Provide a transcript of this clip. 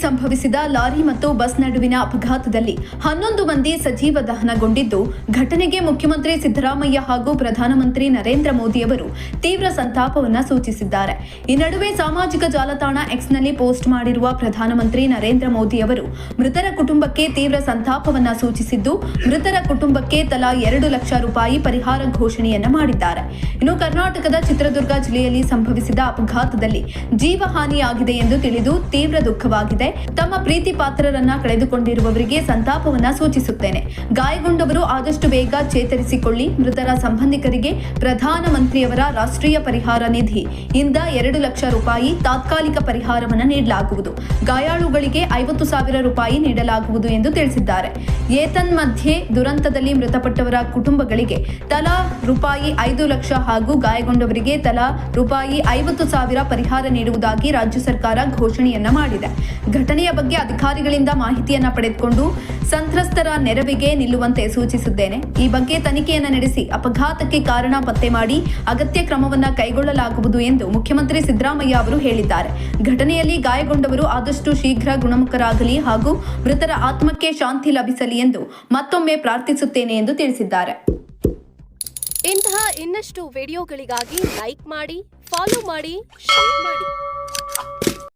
ಸಂಭವಿಸಿದ ಲಾರಿ ಮತ್ತು ಬಸ್ ನಡುವಿನ ಅಪಘಾತದಲ್ಲಿ 11 ಮಂದಿ ಸಜೀವ ದಹನಗೊಂಡಿದ್ದು, ಘಟನೆಗೆ ಮುಖ್ಯಮಂತ್ರಿ ಸಿದ್ದರಾಮಯ್ಯ ಹಾಗೂ ಪ್ರಧಾನಮಂತ್ರಿ ನರೇಂದ್ರ ಮೋದಿ ಅವರು ತೀವ್ರ ಸಂತಾಪವನ್ನು ಸೂಚಿಸಿದ್ದಾರೆ. ಈ ನಡುವೆ ಸಾಮಾಜಿಕ ಜಾಲತಾಣ ಎಕ್ಸ್ನಲ್ಲಿ ಪೋಸ್ಟ್ ಮಾಡಿರುವ ಪ್ರಧಾನಮಂತ್ರಿ ನರೇಂದ್ರ ಮೋದಿ ಅವರು ಮೃತರ ಕುಟುಂಬಕ್ಕೆ ತೀವ್ರ ಸಂತಾಪವನ್ನು ಸೂಚಿಸಿದ್ದು, ಮೃತರ ಕುಟುಂಬಕ್ಕೆ ತಲಾ 2 ಲಕ್ಷ ರೂಪಾಯಿ ಪರಿಹಾರ ಘೋಷಣೆಯನ್ನ ಮಾಡಿದ್ದಾರೆ. ಇನ್ನು ಕರ್ನಾಟಕದ ಚಿತ್ರದುರ್ಗ ಜಿಲ್ಲೆಯಲ್ಲಿ ಸಂಭವಿಸಿದ ಅಪಘಾತದಲ್ಲಿ ಜೀವಹಾನಿಯಾಗಿದೆ ಎಂದು ತಿಳಿದು ತೀವ್ರ ದುಃಖವಾಗಿದೆ. ತಮ್ಮ ಪ್ರೀತಿ ಪಾತ್ರರನ್ನ ಕಳೆದುಕೊಂಡಿರುವವರಿಗೆ ಸಂತಾಪವನ್ನ ಸೂಚಿಸುತ್ತೇನೆ. ಗಾಯಗೊಂಡವರು ಆದಷ್ಟು ಬೇಗ ಚೇತರಿಸಿಕೊಳ್ಳಿ. ಮೃತರ ಸಂಬಂಧಿಕರಿಗೆ ಪ್ರಧಾನಮಂತ್ರಿಯವರ ರಾಷ್ಟ್ರೀಯ ಪರಿಹಾರ ನಿಧಿ ಇಂದ 2 ಲಕ್ಷ ರೂಪಾಯಿ ತಾತ್ಕಾಲಿಕ ಪರಿಹಾರವನ್ನು ನೀಡಲಾಗುವುದು. ಗಾಯಾಳುಗಳಿಗೆ 50,000 ರೂಪಾಯಿ ನೀಡಲಾಗುವುದು ಎಂದು ತಿಳಿಸಿದ್ದಾರೆ. ಏತನ್ಮಧ್ಯೆ ದುರಂತದಲ್ಲಿ ಮೃತಪಟ್ಟವರ ಕುಟುಂಬಗಳಿಗೆ ತಲಾ ರೂಪಾಯಿ 5 ಲಕ್ಷ ಹಾಗೂ ಗಾಯಗೊಂಡವರಿಗೆ ತಲಾ ರೂಪಾಯಿ 50,000 ಪರಿಹಾರ ನೀಡುವುದಾಗಿ ರಾಜ್ಯ ಸರ್ಕಾರ ಘೋಷಣೆಯನ್ನ ಮಾಡಿದೆ. ಘಟನೆಯ ಬಗ್ಗೆ ಅಧಿಕಾರಿಗಳಿಂದ ಮಾಹಿತಿಯನ್ನ ಪಡೆದುಕೊಂಡು ಸಂತ್ರಸ್ತರ ನೆರವಿಗೆ ನಿಲ್ಲುವಂತೆ ಸೂಚಿಸಿದ್ದೇನೆ. ಈ ಬಗ್ಗೆ ತನಿಖೆಯನ್ನ ನಡೆಸಿ ಅಪಘಾತಕ್ಕೆ ಕಾರಣ ಪತ್ತೆ ಮಾಡಿ ಅಗತ್ಯ ಕ್ರಮವನ್ನ ಕೈಗೊಳ್ಳಲಾಗುವುದು ಎಂದು ಮುಖ್ಯಮಂತ್ರಿ ಸಿದ್ದರಾಮಯ್ಯ ಅವರು ಹೇಳಿದ್ದಾರೆ. ಘಟನೆಯಲ್ಲಿ ಗಾಯಗೊಂಡವರು ಆದಷ್ಟು ಶೀಘ್ರ ಗುಣಮುಖರಾಗಲಿ ಹಾಗೂ ಮೃತರ ಆತ್ಮಕ್ಕೆ ಶಾಂತಿ ಲಭಿಸಲಿ ಎಂದು ಮತ್ತೊಮ್ಮೆ ಪ್ರಾರ್ಥಿಸುತ್ತೇನೆ ಎಂದು ತಿಳಿಸಿದ್ದಾರೆ. ಇಂತಹ ಇನ್ನಷ್ಟು ವಿಡಿಯೋಗಳಿಗಾಗಿ ಲೈಕ್ ಮಾಡಿ, ಫಾಲೋ ಮಾಡಿ, ಶೇರ್ ಮಾಡಿ.